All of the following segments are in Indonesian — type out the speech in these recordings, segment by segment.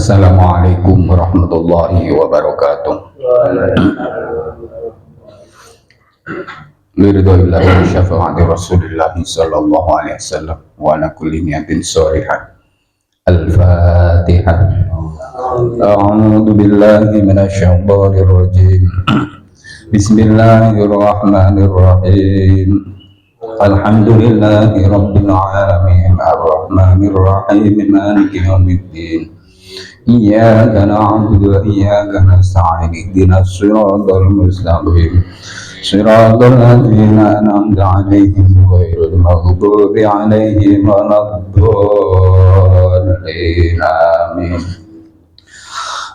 Assalamualaikum warahmatullahi wabarakatuh. Liridhoillahi wa syafaati Rasulillahi sallallahu alaihi wasallam wa ala kulli niyatin sholihah. Al-Fatihah. A'udzu billahi minasyaitonir rajim. Bismillahirrahmanirrahim. Alhamdulillahi rabbil alamin arrahmanir rahim maliki yaumiddin. Iyyaka na'budu wa iyyaka nasta'in ihdinas siratal mustaqim siratal ladzina an'amta 'alaihim ghairil maghdubi 'alaihim waladdallin. Amin.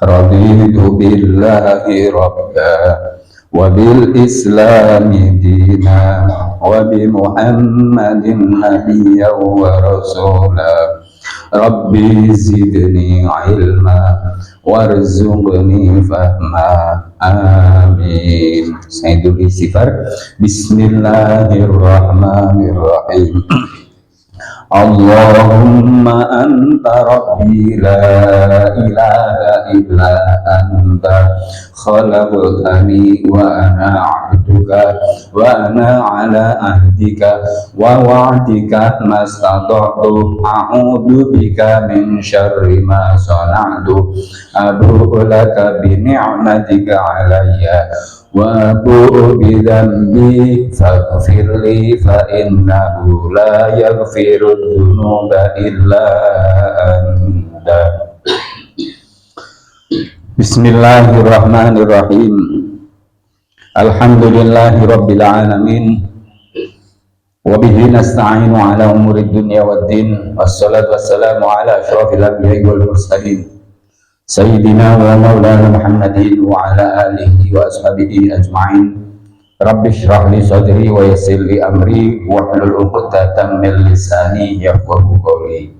Raditu billahi rabban wa bil islami dina wa bi muhammadin nabiyyan wa rasula. Rabbi zidni ilma warzuqni fahma. Amin. Sayyidul istighfar. Bismillahirrahmanirrahim. Allahumma anta rabbi la ilaha illa anta khalaqtani wa ana 'abduka wa ana 'ala ahdika wa wa'dika mastata'tu a'udzu bika min syarri ma sana'tu abu'u laka bi ni'matika 'alayya wa abu'u bi dzambi faghfirli fa innahu la yaghfiru dzunuba illa anta. Bismillahirrahmanirrahim. Alhamdulillahi rabbil alamin wa bihi nasta'inu ala umuri dunya waddin. Wassalatu wassalamu ala asyrafil anbiya'i wal mursalin Sayyidina wa maulana Muhammadin wa ala alihi wa ashabihi ajma'in. Rabbi shrah li sadri wa yassir li amri wa hlul 'uqdatam min lisani yafqahu qawli.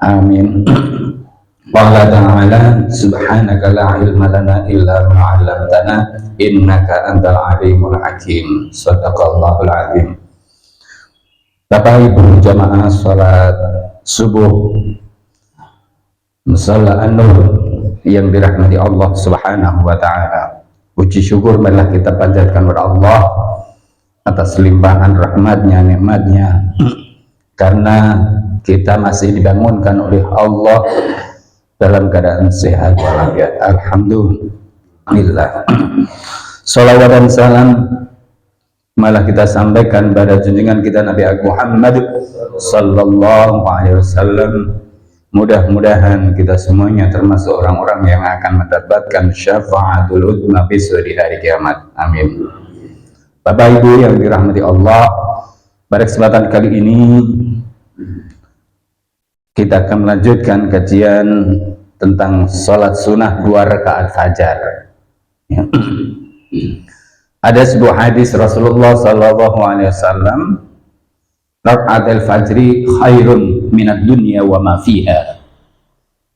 Amin. Qala ta'ala subhanaka la ilma lana illa ma 'allamtana innaka antal alimul hakim. Shadaqallahul azim. Bapak Ibu jamaah salat subuh Musalla An-Nur yang dirahmati Allah Subhanahu wa taala. Puji syukur marilah kita panjatkan kepada Allah atas limpahan rahmatnya, nikmatnya, karena kita masih dibangunkan oleh Allah dalam keadaan sehat walafiat. Alhamdulillah. Salawat dan salam malah kita sampaikan pada junjungan kita Nabi Muhammad sallallahu alaihi wasallam. Mudah-mudahan kita semuanya termasuk orang-orang yang akan mendapatkan syafaatul uzma besok di hari kiamat. Amin. Bapak Ibu yang dirahmati Allah, pada kesempatan kali ini kita akan melanjutkan kajian tentang sholat sunnah 2 rakaat fajar. Ya. Ada sebuah hadis Rasulullah sallallahu alaihi wasallam, rakaatul fajri khairun minad dunya wa ma fiha.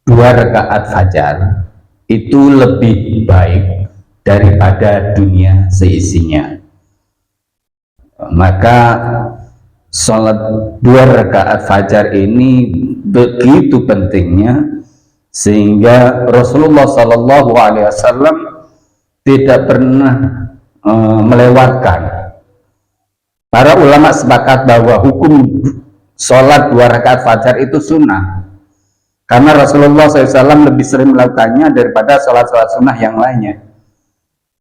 2 rakaat fajar itu lebih baik daripada dunia seisinya. Maka salat 2 rakaat fajar ini begitu pentingnya sehingga Rasulullah sallallahu alaihi wasallam tidak pernah melewatkan. Para ulama sepakat bahwa hukum sholat 2 rakaat fajar itu sunnah, karena Rasulullah SAW lebih sering melakukannya daripada sholat-sholat sunnah yang lainnya.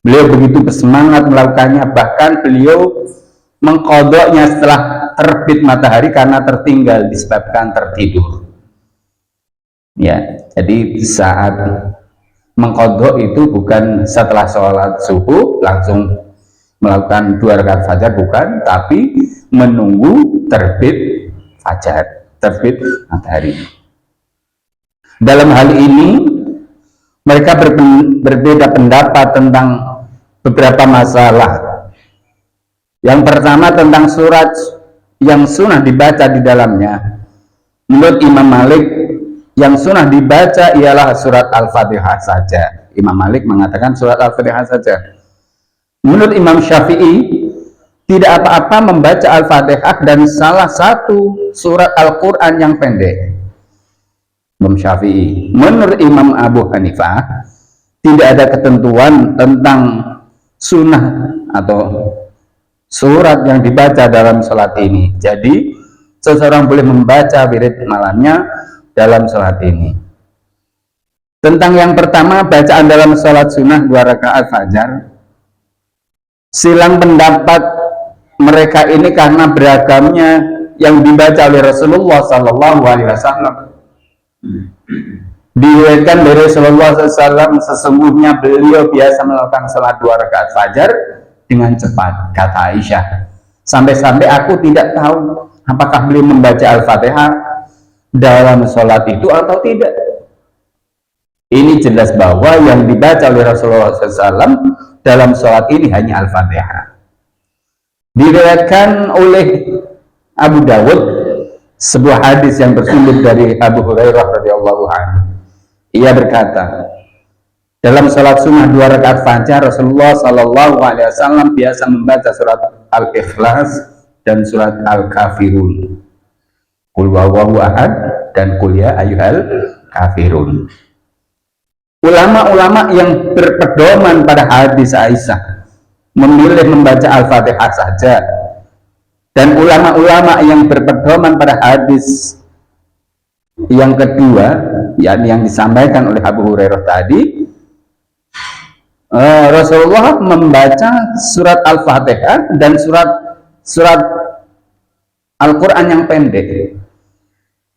Beliau begitu bersemangat melakukannya, bahkan beliau mengqadhanya setelah terbit matahari karena tertinggal disebabkan tertidur. Ya, jadi saat mengqadha itu bukan setelah sholat subuh langsung melakukan 2 rakaat fajar, bukan, tapi menunggu terbit fajar, terbit matahari. Dalam hal ini mereka berbeda pendapat tentang beberapa masalah. Yang pertama tentang surat yang sunnah dibaca di dalamnya. Menurut Imam Malik, yang sunnah dibaca ialah surat Al-Fatihah saja. Imam Malik mengatakan surat Al-Fatihah saja. Menurut Imam Syafi'i, tidak apa-apa membaca Al-Fatihah dan salah satu surat Al-Quran yang pendek. Imam Syafi'i. Menurut Imam Abu Hanifah tidak ada ketentuan tentang sunnah atau surat yang dibaca dalam sholat ini. Jadi seseorang boleh membaca wirid malamnya dalam sholat ini. Tentang yang pertama, bacaan dalam sholat sunnah 2 rakaat fajar, silang pendapat mereka ini karena beragamnya yang dibaca oleh Rasulullah Sallallahu Alaihi Wasallam. Diriwayatkan dari Rasulullah SAW, sesungguhnya beliau biasa melakukan sholat 2 rakaat fajar dengan cepat, kata Aisyah. Sampai-sampai aku tidak tahu apakah beliau membaca Al-Fatihah dalam sholat itu atau tidak. Ini jelas bahwa yang dibaca oleh Rasulullah SAW dalam sholat ini hanya Al-Fatihah. Diriwayatkan oleh Abu Dawud sebuah hadis yang bersumber dari Abu Hurairah radhiyallahu anhu. Ia berkata, dalam sholat sunnah 2 rakaat fajar Rasulullah Sallallahu Alaihi Wasallam biasa membaca surat Al-Ikhlas dan surat Al-Kafirun, Qul huwallahu ahad dan Qul ya ayyuhal kafirun. Ulama-ulama yang berpedoman pada hadis Aisyah memilih membaca Al-Fatihah saja, dan ulama-ulama yang berpedoman pada hadis yang kedua, yakni yang disampaikan oleh Abu Hurairah tadi, Rasulullah membaca surat Al-Fatihah dan surat Al-Quran yang pendek.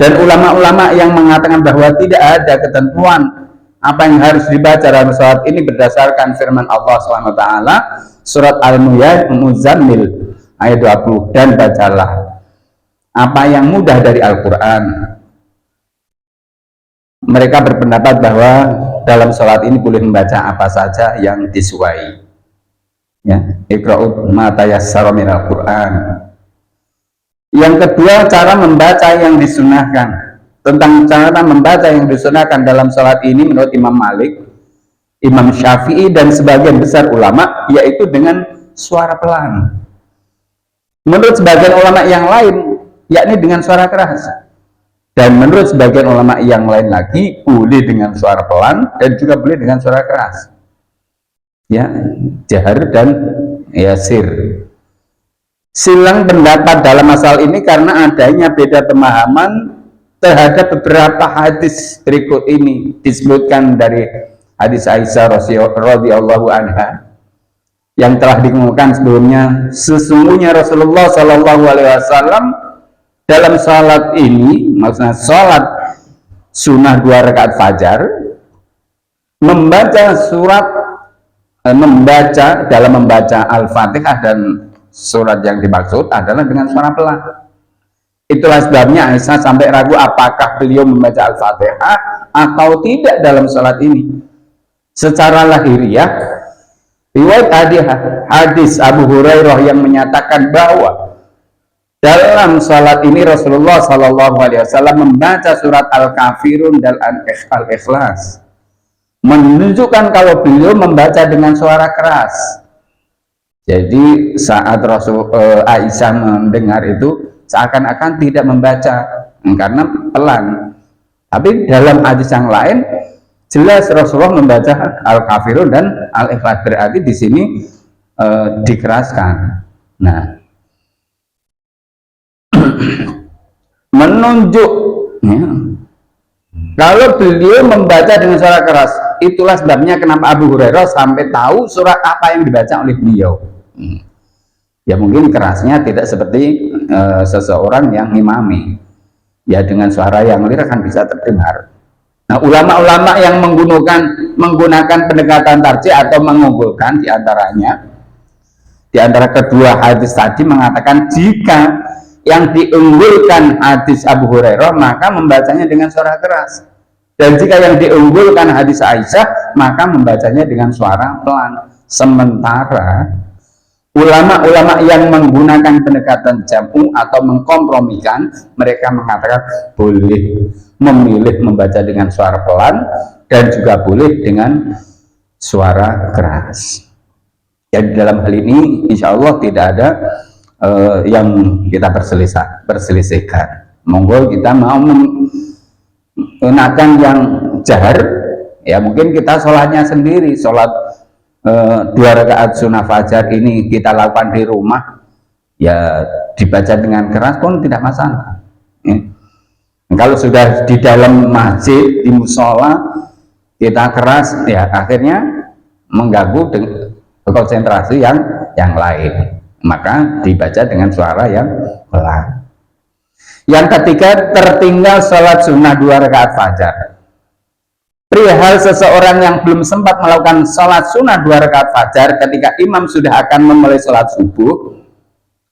Dan ulama-ulama yang mengatakan bahwa tidak ada ketentuan apa yang harus dibaca dalam sholat ini berdasarkan firman Allah SWT, surat Al-Muzammil ayat 20, dan bacalah apa yang mudah dari Al-Quran. Mereka berpendapat bahwa dalam sholat ini boleh membaca apa saja yang disuai. Ya, Iqra'u ma tayassara minal Qur'an. Yang kedua, cara membaca yang disunahkan. Tentang cara membaca yang disunahkan dalam sholat ini menurut Imam Malik, Imam Syafi'i, dan sebagian besar ulama, yaitu dengan suara pelan. Menurut sebagian ulama yang lain, yakni dengan suara keras. Dan menurut sebagian ulama yang lain lagi, boleh dengan suara pelan dan juga boleh dengan suara keras. Ya, jahar dan yasir. Silang pendapat dalam masalah ini karena adanya beda pemahaman terhadap beberapa hadis berikut ini. Disebutkan dari hadis Aisyah radhiyallahu anha yang telah dikemukakan sebelumnya, sesungguhnya Rasulullah Shallallahu Alaihi Wasallam dalam salat ini, maksudnya salat sunnah 2 rakaat fajar, membaca Al-Fatihah dan surat yang dimaksud adalah dengan suara pelan. Itulah sebabnya Aisyah sampai ragu apakah beliau membaca Al-Fatihah atau tidak dalam salat ini. Secara lahiriah, riwayat hadis Abu Hurairah yang menyatakan bahwa dalam salat ini Rasulullah Sallallahu Alaihi Wasallam membaca surat Al-Kafirun dan Al-Ikhlas, menunjukkan kalau beliau membaca dengan suara keras. Jadi saat Aisyah mendengar itu seakan-akan tidak membaca karena pelan. Tapi dalam hadis yang lain jelas Rasulullah membaca Al-Kafirun dan Al-Ikhlas, berarti di sini dikeraskan. Nah, menunjuk ya, kalau beliau membaca dengan suara keras, itulah sebabnya kenapa Abu Hurairah sampai tahu surat apa yang dibaca oleh beliau. Ya mungkin kerasnya tidak seperti seseorang yang ngimami, ya dengan suara yang lirih kan bisa terdengar. Nah, ulama-ulama yang menggunakan pendekatan tarjih atau mengunggulkan di antara kedua hadis tadi mengatakan jika yang diunggulkan hadis Abu Hurairah maka membacanya dengan suara keras, dan jika yang diunggulkan hadis Aisyah maka membacanya dengan suara pelan. Sementara ulama-ulama yang menggunakan pendekatan jamu atau mengkompromikan, mereka mengatakan boleh memilih membaca dengan suara pelan dan juga boleh dengan suara keras. Jadi dalam hal ini insya Allah tidak ada yang kita perselisihkan. Monggo kita mau sunatan yang jahar, ya mungkin kita sholatnya sendiri, sholat 2 rakaat sunnah fajar ini kita lakukan di rumah, ya dibaca dengan keras pun tidak masalah. Kalau sudah di dalam masjid, di musola kita keras, ya akhirnya mengganggu dengan konsentrasi yang lain, maka dibaca dengan suara yang pelan. Yang ketiga, tertinggal sholat sunnah 2 rakaat fajar. Perihal seseorang yang belum sempat melakukan sholat sunnah 2 rakaat fajar ketika imam sudah akan memulai sholat subuh,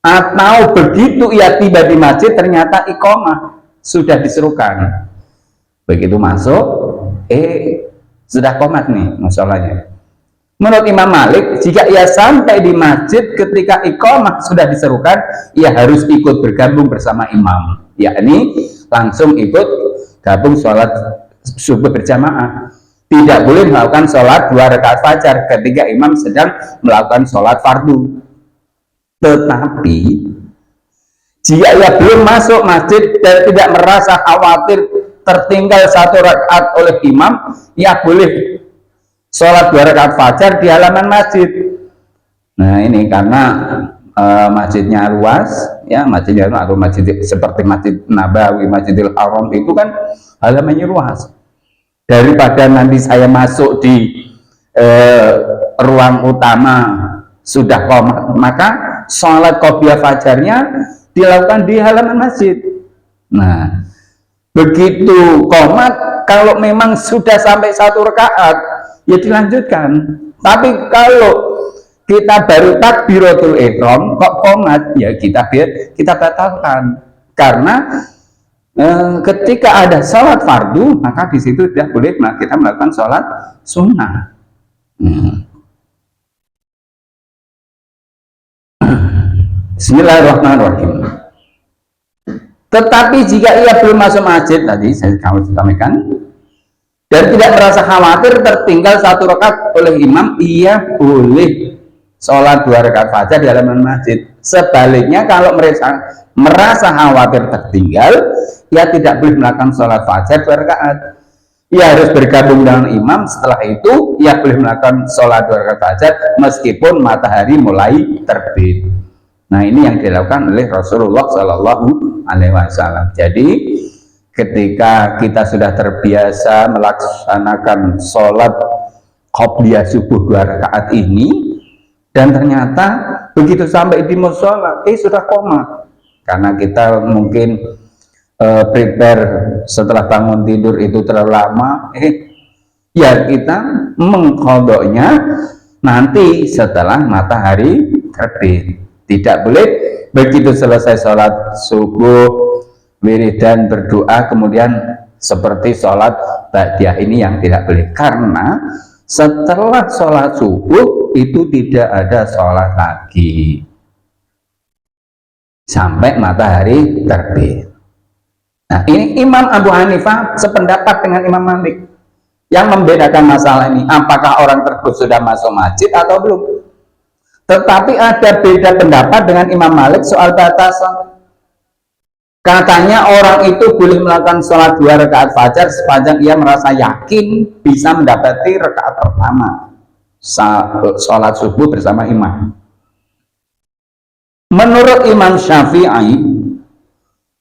atau begitu ia tiba di masjid ternyata iqamah sudah diserukan, begitu masuk sudah qomat nih musholanya. Menurut Imam Malik, jika ia sampai di masjid ketika iqamah sudah diserukan, ia harus ikut bergabung bersama imam, yakni langsung ikut gabung sholat subuh berjamaah. Tidak boleh melakukan sholat 2 rakaat fajar ketika imam sedang melakukan sholat fardu. Tetapi jika ia belum masuk masjid dan tidak merasa khawatir tertinggal 1 rakaat oleh imam, ia boleh sholat 2 rakaat fajar di halaman masjid. Nah ini karena masjidnya luas, ya masjidnya luas, atau masjid seperti Masjid Nabawi, Masjidil Haram itu kan halamannya luas. Daripada nanti saya masuk di ruang utama sudah qomat, maka sholat qobliyah fajarnya dilakukan di halaman masjid. Nah begitu qomat, kalau memang sudah sampai 1 rakaat ya dilanjutkan. Tapi kalau kita baru takbiratul ihram kok qomat, ya kita batalkan. Karena ketika ada sholat fardu, maka di situ tidak boleh kita melakukan sholat sunnah. Bismillahirrahmanirrahim. Tetapi jika ia belum masuk masjid, tadi saya sampaikan, dan tidak merasa khawatir tertinggal 1 rakaat oleh imam, ia boleh sholat 2 rakaat fajar di halaman masjid. Sebaliknya kalau merasa khawatir tertinggal, ia tidak boleh melakukan sholat fajar 2 rakaat. Ia harus bergabung dengan imam. Setelah itu ia boleh melakukan sholat 2 rakaat fajar meskipun matahari mulai terbit. Nah ini yang dilakukan oleh Rasulullah Shallallahu Alaihi Wasallam. Jadi ketika kita sudah terbiasa melaksanakan sholat qobliyah subuh 2 rakaat ini, dan ternyata begitu sampai di mushola sudah qomat, karena kita mungkin prepare setelah bangun tidur itu terlalu lama, ya kita mengqadha'nya nanti setelah matahari terbit. Tidak boleh begitu selesai sholat subuh wiridan berdoa kemudian seperti sholat ba'diyah ini, yang tidak boleh, karena setelah sholat subuh itu tidak ada sholat lagi sampai matahari terbit. Nah ini Imam Abu Hanifah sependapat dengan Imam Malik. Yang membedakan masalah ini, apakah orang tersebut sudah masuk masjid atau belum. Tetapi ada beda pendapat dengan Imam Malik soal batasan. Katanya orang itu boleh melakukan sholat 2 rakaat fajar sepanjang ia merasa yakin bisa mendapati rakaat pertama sholat subuh bersama imam. Menurut Imam Syafi'i,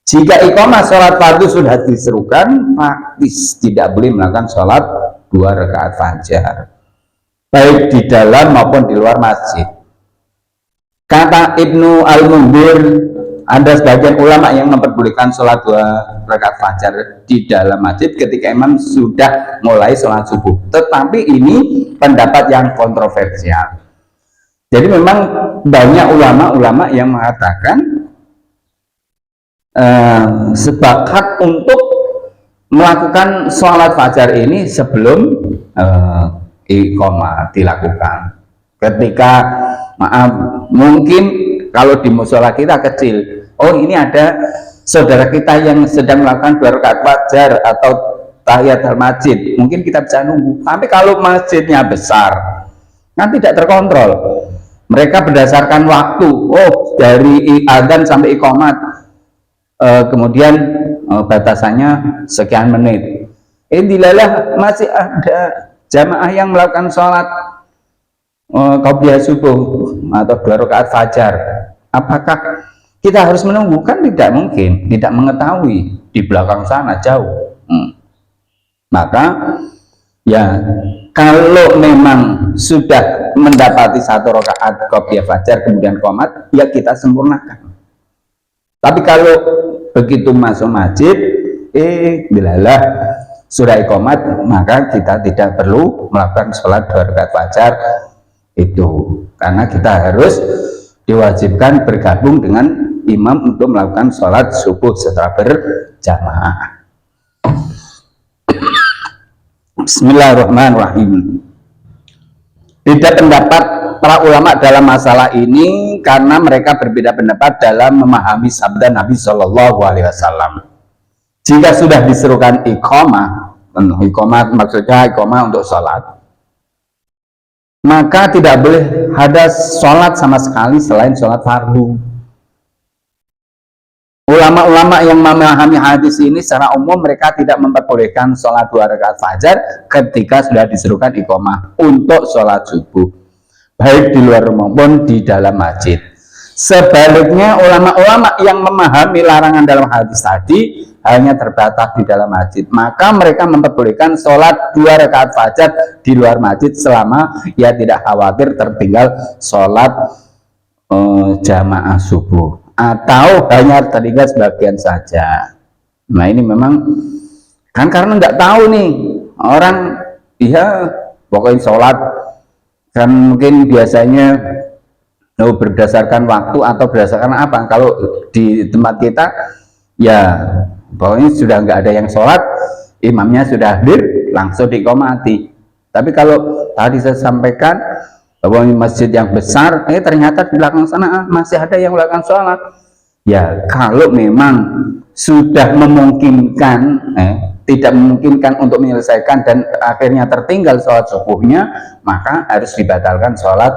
jika iqamah sholat fardu sudah diserukan, praktis tidak boleh melakukan sholat 2 rakaat fajar, baik di dalam maupun di luar masjid. Kata Ibnu Al-Mundir, ada sebagian ulama yang memperbolehkan sholat 2 rakaat fajar di dalam masjid ketika imam sudah mulai sholat subuh. Tetapi ini pendapat yang kontroversial. Jadi memang banyak ulama-ulama yang mengatakan sepakat untuk melakukan sholat fajar ini sebelum iqamah dilakukan. Ketika mungkin kalau di musola kita kecil, oh ini ada saudara kita yang sedang melakukan 2 rakaat fajar atau tahiyatul masjid, mungkin kita bisa nunggu. Tapi kalau masjidnya besar kan tidak terkontrol, mereka berdasarkan waktu, oh dari adzan sampai iqamat, kemudian batasannya sekian menit. dilalah masih ada jamaah yang melakukan sholat qobliyah subuh atau 2 rakaat fajar. Apakah kita harus menunggu? Kan tidak mungkin, tidak mengetahui di belakang sana jauh. Maka ya kalau memang sudah mendapati 1 rakaat qobliyah fajar kemudian qomat, ya kita sempurnakan. Tapi kalau begitu masuk masjid, dilalah sudah iqamat, maka kita tidak perlu melakukan sholat 2 rakaat fajar itu, karena kita harus diwajibkan bergabung dengan imam untuk melakukan sholat subuh setelah berjamaah. Bismillahirrahmanirrahim. Beda pendapat para ulama dalam masalah ini karena mereka berbeda pendapat dalam memahami sabda Nabi Shallallahu Alaihi Wasallam. Jika sudah diserukan iqamah maksudnya iqamah untuk sholat, maka tidak boleh ada sholat sama sekali selain sholat fardu. Ulama-ulama yang memahami hadis ini secara umum mereka tidak memperbolehkan sholat 2 rakaat fajar ketika sudah diserukan iqamah untuk sholat subuh, baik di luar maupun di dalam masjid. Sebaliknya ulama-ulama yang memahami larangan dalam hadis tadi hanya terbatas di dalam masjid, maka mereka memperbolehkan sholat 2 rakaat fajar di luar masjid selama ia tidak khawatir tertinggal sholat jamaah subuh atau hanya tertinggal sebagian saja. Nah ini memang kan karena nggak tahu nih orang, ya pokoknya sholat kan mungkin biasanya berdasarkan waktu atau berdasarkan apa. Kalau di tempat kita ya pokoknya sudah nggak ada yang sholat, imamnya sudah hadir, langsung diqomati. Tapi kalau tadi saya sampaikan bahwa masjid yang besar, ternyata di belakang sana masih ada yang melakukan sholat. Ya kalau memang sudah memungkinkan, tidak memungkinkan untuk menyelesaikan dan akhirnya tertinggal sholat subuhnya, maka harus dibatalkan sholat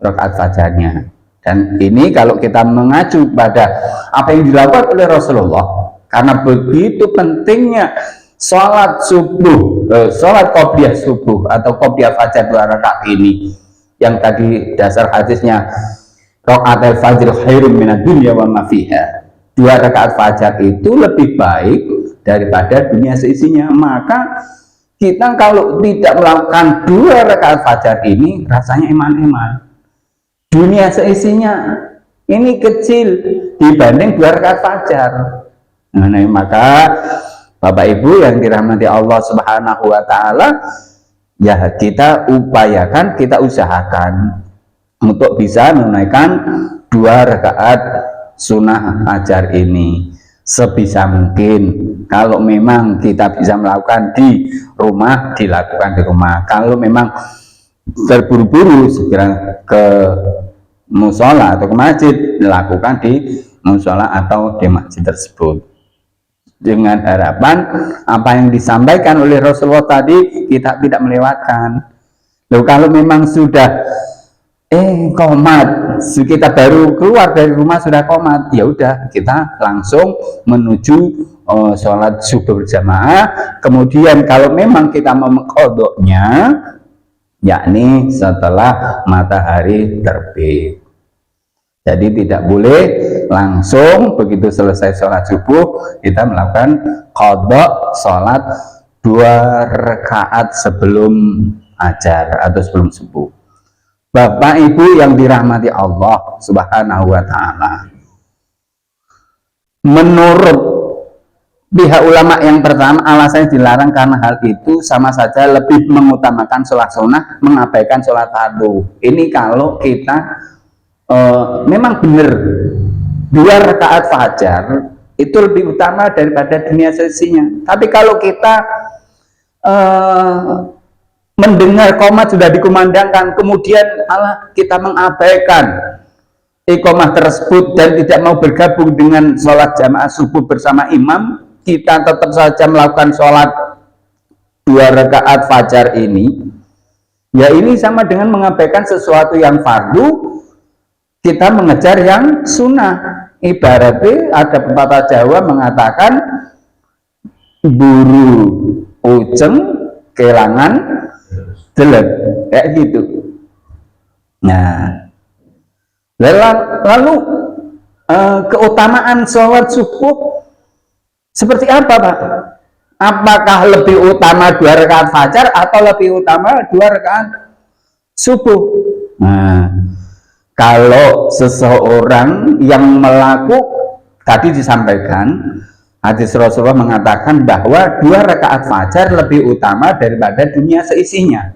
rakaat fajarnya. Dan ini kalau kita mengacu pada apa yang dilakukan oleh Rasulullah, karena begitu pentingnya sholat subuh, sholat qobliyah subuh atau qobliyah fajar 2 rakaat ini, yang tadi dasar hadisnya rakaat al-fajr khairum minad dunya wa ma fiha, 2 rakaat fajar itu lebih baik daripada dunia seisinya. Maka kita kalau tidak melakukan 2 rakaat fajar ini rasanya iman-iman, dunia seisinya ini kecil dibanding 2 rakaat fajar. Nah, maka Bapak Ibu yang dirahmati Allah Subhanahu wa taala, ya kita upayakan, kita usahakan untuk bisa menunaikan 2 rakaat sunnah fajar ini sebisa mungkin. Kalau memang kita bisa melakukan di rumah, dilakukan di rumah. Kalau memang terburu-buru segera ke musola atau ke masjid, dilakukan di musola atau di masjid tersebut, dengan harapan apa yang disampaikan oleh Rasulullah tadi kita tidak melewatkan. Loh, kalau memang sudah qomat, kita baru keluar dari rumah sudah qomat, ya udah kita langsung menuju sholat subuh berjamaah. Kemudian kalau memang kita mau mengqodoknya, yakni setelah matahari terbit. Jadi tidak boleh langsung begitu selesai sholat subuh kita melakukan qodok sholat 2 rakaat sebelum ajar atau sebelum subuh. Bapak Ibu yang dirahmati Allah Subhanahu wa taala, menurut pihak ulama yang pertama, alasannya dilarang karena hal itu sama saja lebih mengutamakan sholat sunnah, mengabaikan sholat fardu. Ini kalau kita memang benar 2 rakaat fajar itu lebih utama daripada dunia sesinya. Tapi kalau kita mendengar qomat sudah dikumandangkan, kemudian kita mengabaikan iqamah tersebut dan tidak mau bergabung dengan sholat jamaah subuh bersama imam, kita tetap saja melakukan sholat 2 rakaat fajar ini, ya ini sama dengan mengabaikan sesuatu yang fardu, kita mengejar yang sunnah. Ibaratnya ada pepatah Jawa mengatakan buru kucing kelangan delek kayak gitu. Nah, lalu keutamaan sholat subuh seperti apa, Pak? Apakah lebih utama 2 rakaat fajar atau lebih utama 2 rakaat subuh? Nah, kalau seseorang yang tadi disampaikan hadis Rasulullah mengatakan bahwa 2 rakaat fajar lebih utama daripada dunia seisinya.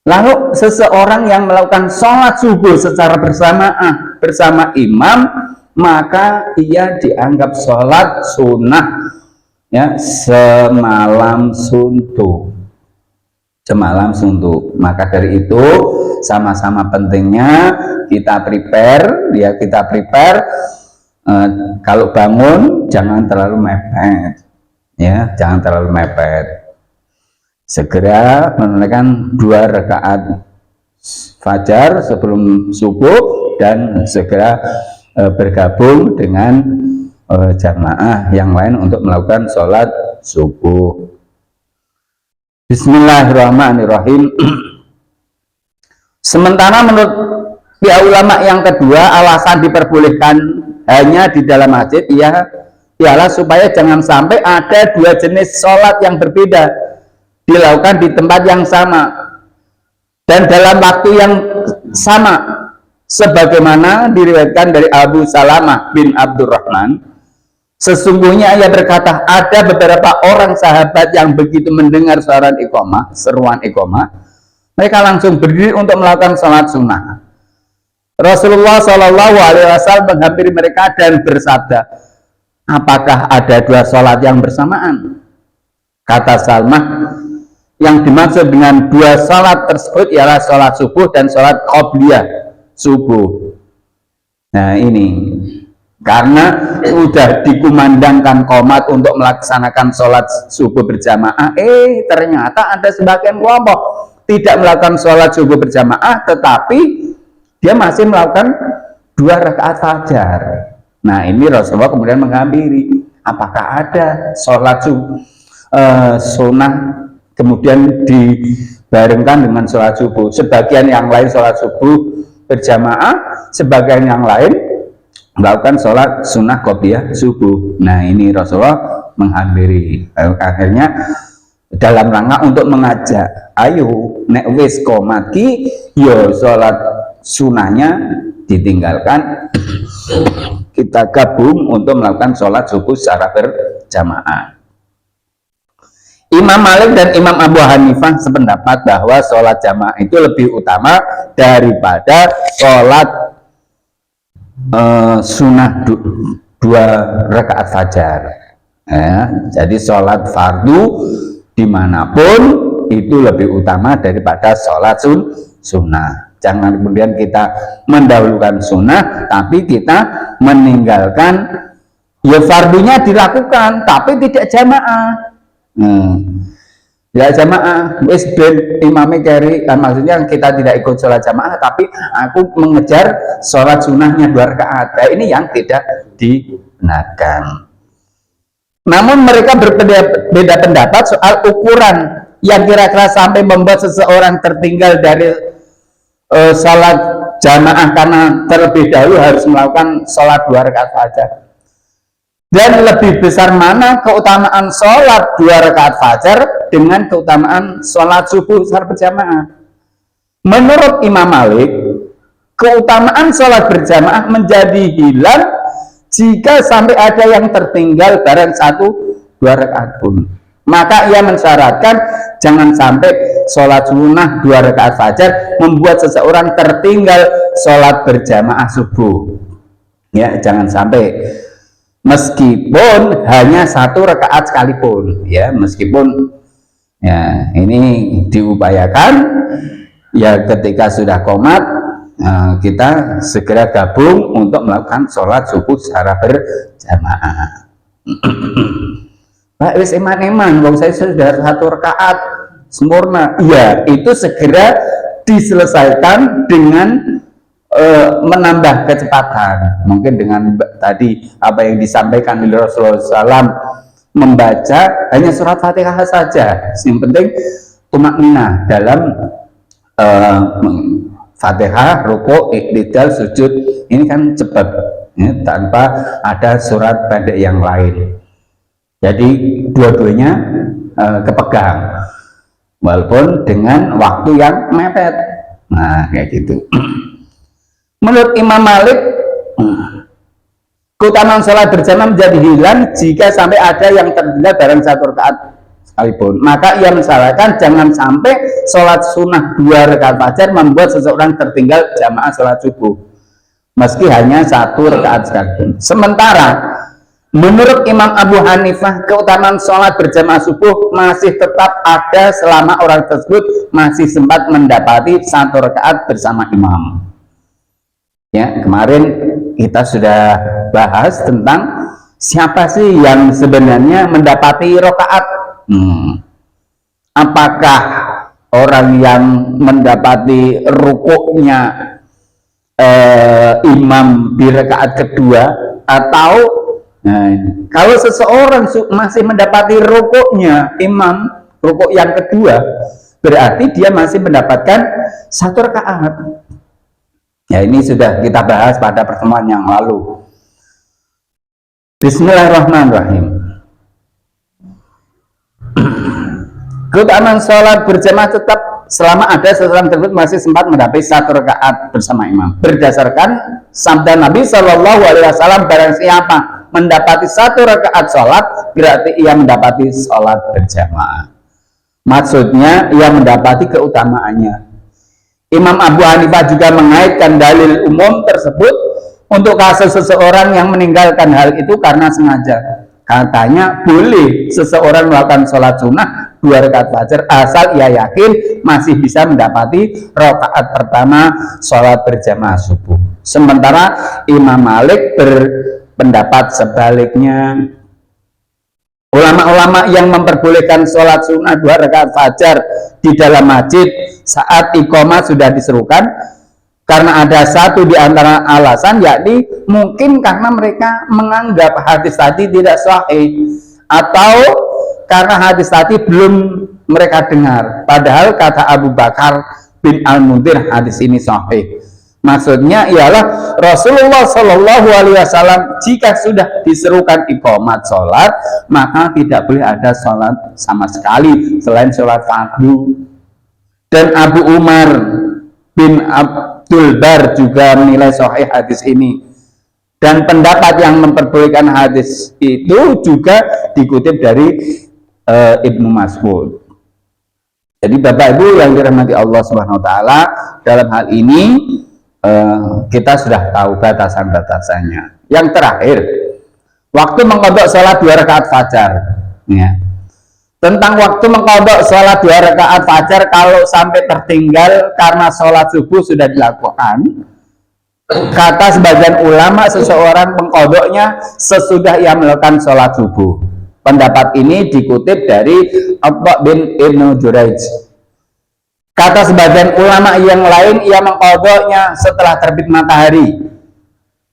Lalu seseorang yang melakukan sholat subuh secara bersamaan bersama imam, maka ia dianggap sholat sunnah, ya, semalam suntuk. Maka dari itu sama-sama pentingnya kita prepare, kalau bangun jangan terlalu mepet, ya, segera menunaikan 2 rakaat fajar sebelum subuh dan segera bergabung dengan jamaah yang lain untuk melakukan sholat subuh. Bismillahirrahmanirrahim. Sementara menurut pihak ulama yang kedua, alasan diperbolehkan hanya di dalam masjid ialah supaya jangan sampai ada 2 jenis sholat yang berbeda dilakukan di tempat yang sama dan dalam waktu yang sama, sebagaimana diriwayatkan dari Abu Salamah bin Abdurrahman. Sesungguhnya ia berkata, ada beberapa orang sahabat yang begitu mendengar seruan iqamah, mereka langsung berdiri untuk melakukan sholat sunnah. Rasulullah Shallallahu Alaihi Wasallam menghampiri mereka dan bersabda, apakah ada 2 sholat yang bersamaan? Kata Salmah, yang dimaksud dengan 2 sholat tersebut ialah sholat subuh dan sholat qobliyah subuh. Nah, ini karena sudah dikumandangkan qomat untuk melaksanakan sholat subuh berjamaah, ternyata ada sebagian kelompok tidak melakukan sholat subuh berjamaah, tetapi dia masih melakukan 2 rakaat fajar. Nah, ini Rasulullah kemudian menghampiri, apakah ada sholat sunnah kemudian dibarengkan dengan sholat subuh? Sebagian yang lain sholat subuh berjamaah, sebagian yang lain melakukan sholat sunnah qobliyah subuh. Nah, ini Rasulullah menghampiri, akhirnya dalam rangka untuk mengajak, ayo nek wis komati yo sholat sunnahnya ditinggalkan, kita gabung untuk melakukan sholat subuh secara berjamaah. Imam Malik dan Imam Abu Hanifah sependapat bahwa sholat jamaah itu lebih utama daripada sholat sunnah 2 rakaat fajar, ya. Jadi sholat fardu dimanapun itu lebih utama daripada sholat sunnah. Jangan kemudian kita mendahulukan sunnah tapi kita meninggalkan, ya fardunya dilakukan tapi tidak jamaah. Tidak jamaah, wis ben imame keri, maksudnya kita tidak ikut sholat jamaah tapi aku mengejar sholat sunnahnya 2 rakaat. Nah, ini yang tidak dibenarkan. Namun mereka berbeda pendapat soal ukuran yang kira-kira sampai membuat seseorang tertinggal dari sholat jamaah karena terlebih dahulu harus melakukan sholat 2 rakaat fajar. Dan lebih besar mana keutamaan sholat 2 rakaat fajar dengan keutamaan sholat subuh secara berjamaah? Menurut Imam Malik, keutamaan sholat berjamaah menjadi hilang jika sampai ada yang tertinggal barang 1-2 rakaat pun. Maka ia mensyaratkan jangan sampai sholat sunnah 2 rakaat fajar membuat seseorang tertinggal sholat berjamaah subuh. Ya, jangan sampai. Meskipun hanya 1 rakaat sekalipun, ya, meskipun ya ini diupayakan, ya ketika sudah qomat kita segera gabung untuk melakukan sholat subuh secara berjamaah. Pak, wis eman-eman, wong saya sudah 1 rakaat sempurna, ya itu segera diselesaikan dengan menambah kecepatan, mungkin dengan tadi apa yang disampaikan oleh Rasulullah SAW, membaca hanya surat Fatihah saja. Yang penting tumakninah dalam Fatihah, rukuk, iktidal, sujud. Ini kan cepat ya, tanpa ada surat pendek yang lain. Jadi dua-duanya kepegang, walaupun dengan waktu yang mepet. Nah, kayak gitu. Menurut Imam Malik, keutamaan sholat berjamaah menjadi hilang jika sampai ada yang tertinggal dalam satu rakaat sekalipun. Maka ia menyarankan jangan sampai sholat sunnah 2 rakaat fajar membuat seseorang tertinggal jamaah sholat subuh, meski hanya 1 rakaat sekalipun. Sementara menurut Imam Abu Hanifah, keutamaan sholat berjamaah subuh masih tetap ada selama orang tersebut masih sempat mendapati 1 rakaat bersama imam. Ya, kemarin kita sudah bahas tentang siapa sih yang sebenarnya mendapati rakaat. Apakah orang yang mendapati rukuknya imam di rakaat kedua, atau kalau seseorang masih mendapati rukuknya imam, rukuk yang kedua, berarti dia masih mendapatkan 1 rakaat. Ya, ini sudah kita bahas pada pertemuan yang lalu. Bismillahirrahmanirrahim. Keutamaan sholat berjamaah tetap selama ada seseorang tersebut masih sempat mendapat 1 rakaat bersama imam. Berdasarkan sabda Nabi Shallallahu Alaihi Wasallam, barang siapa mendapati 1 rakaat sholat, berarti ia mendapati sholat berjamaah. Maksudnya ia mendapati keutamaannya. Imam Abu Hanifah juga mengaitkan dalil umum tersebut untuk kasus seseorang yang meninggalkan hal itu karena sengaja. Katanya boleh seseorang melakukan sholat sunnah 2 rakaat fajar asal ia yakin masih bisa mendapati rakaat pertama sholat berjamaah subuh. Sementara Imam Malik berpendapat sebaliknya. Ulama-ulama yang memperbolehkan sholat sunnah 2 rakaat fajar di dalam masjid saat iqamah sudah diserukan karena ada satu di antara alasan, yakni mungkin karena mereka menganggap hadis tadi tidak sahih, atau karena hadis tadi belum mereka dengar, padahal kata Abu Bakar bin Al-Mundhir hadis ini sahih. Maksudnya ialah Rasulullah Shallallahu Alaihi Wasallam jika sudah diserukan iqamat sholat, maka tidak boleh ada sholat sama sekali selain sholat fardu. Dan Abu Umar bin Abdul Bar juga menilai sahih hadis ini. Dan pendapat yang memperbolehkan hadis itu juga dikutip dari Ibnu Mas'ud. Jadi Bapak Ibu yang dirahmati Allah Subhanahu Wa Taala, dalam hal ini kita sudah tahu batasan-batasannya. Yang terakhir, waktu mengqadha sholat 2 rakaat fajar. Ya. Tentang waktu mengqadha sholat 2 rakaat fajar kalau sampai tertinggal karena sholat subuh sudah dilakukan, kata sebagian ulama seseorang mengqadhanya sesudah ia melakukan sholat subuh. Pendapat ini dikutip dari Atha bin Ibnu Jurayj. Kata sebagian ulama yang lain, ia mengqadhanya setelah terbit matahari.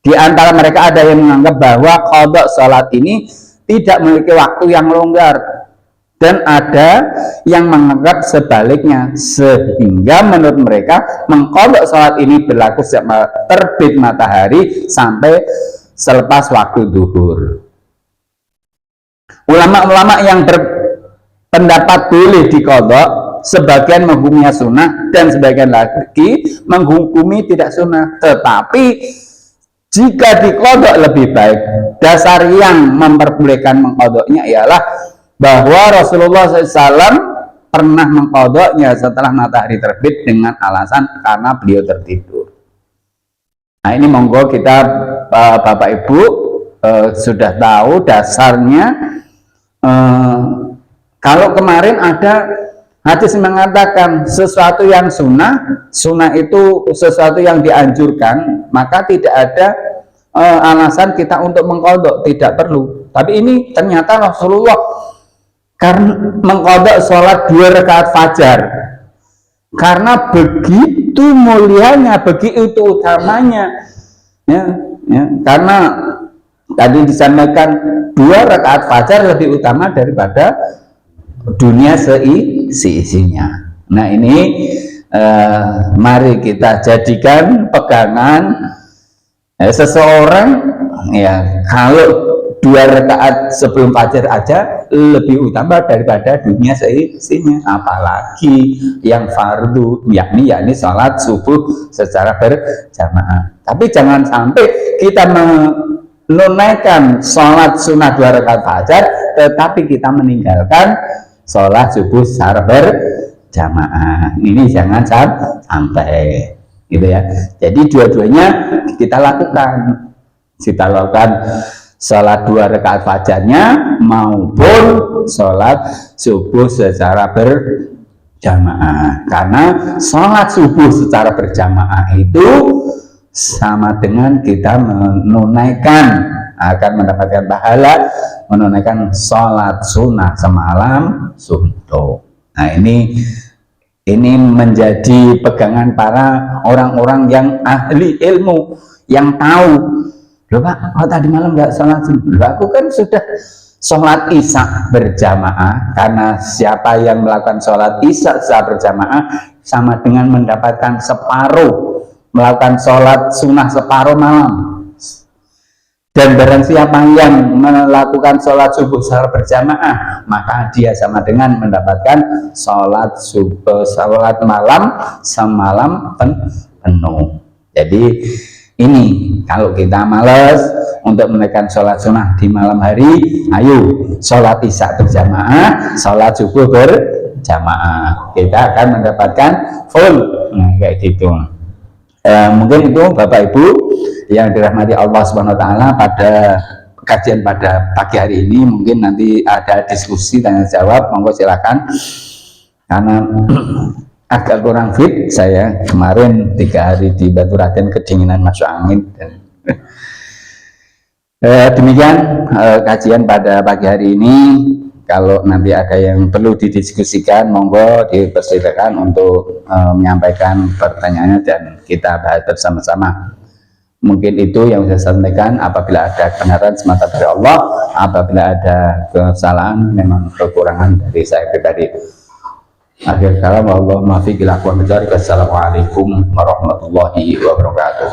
Di antara mereka ada yang menganggap bahwa qadha sholat ini tidak memiliki waktu yang longgar, dan ada yang menganggap sebaliknya, sehingga menurut mereka mengqadha sholat ini berlaku sejak terbit matahari sampai selepas waktu zuhur. Ulama-ulama yang berpendapat boleh diqadha, sebagian menghukumnya sunnah dan sebagian lagi menghukumi tidak sunnah. Tetapi jika diqadha lebih baik. Dasar yang memperbolehkan mengqadhanya ialah bahwa Rasulullah SAW pernah mengqadhanya setelah matahari terbit dengan alasan karena beliau tertidur. Nah, ini monggo kita Bapak Ibu sudah tahu dasarnya. Kalau kemarin ada hadis mengatakan sesuatu yang sunnah itu sesuatu yang dianjurkan, maka tidak ada alasan kita untuk mengqadha, tidak perlu. Tapi ini ternyata Rasulullah karena mengqadha sholat 2 rakaat fajar karena begitu mulianya, begitu utamanya, ya, karena Tadi disampaikan 2 rakaat fajar lebih utama daripada dunia seisinya. Nah ini mari kita jadikan pegangan seseorang ya, kalau 2 rakaat sebelum fajar aja lebih utama daripada dunia seisinya, apalagi yang fardu, yakni sholat subuh secara berjamaah. Tapi jangan sampai kita menunaikan sholat sunnah 2 rakaat fajar, tetapi kita meninggalkan sholat subuh secara berjamaah. Ini jangan sampai gitu ya. Jadi dua-duanya kita lakukan sholat 2 rakaat fajarnya maupun sholat subuh secara berjamaah. Karena sholat subuh secara berjamaah itu sama dengan kita akan mendapatkan pahala menunaikan sholat sunnah semalam suntuk. Nah ini menjadi pegangan para orang-orang yang ahli ilmu, yang tahu. Loh Pak, tadi malam nggak sholat subuh? Aku kan sudah sholat isya berjamaah. Karena siapa yang melakukan sholat isya secara berjamaah sama dengan mendapatkan separuh, melakukan sholat sunnah separuh malam. Dan barang siapa yang melakukan sholat subuh secara berjamaah, maka dia sama dengan mendapatkan sholat malam semalam penuh. Jadi ini kalau kita malas untuk menaikkan sholat sunnah di malam hari, ayo sholat isya berjamaah, sholat subuh berjamaah, kita akan mendapatkan full. Nah, kayak gitu. Mungkin itu Bapak Ibu yang dirahmati Allah Subhanahu Wa Taala, pada kajian pada pagi hari ini mungkin nanti ada diskusi tanya jawab, monggo silakan. Karena agak kurang fit saya kemarin 3 hari di Batu Raden, kedinginan masuk angin. Demikian kajian pada pagi hari ini. Kalau nanti ada yang perlu didiskusikan, monggo dipersilakan untuk menyampaikan pertanyaannya dan kita bahas bersama-sama. Mungkin itu yang saya sampaikan. Apabila ada kebenaran semata dari Allah, apabila ada kesalahan memang kekurangan dari saya pribadi. Akhir kalam, Allahumma fiqil aqwam. Assalamualaikum warahmatullahi wabarakatuh.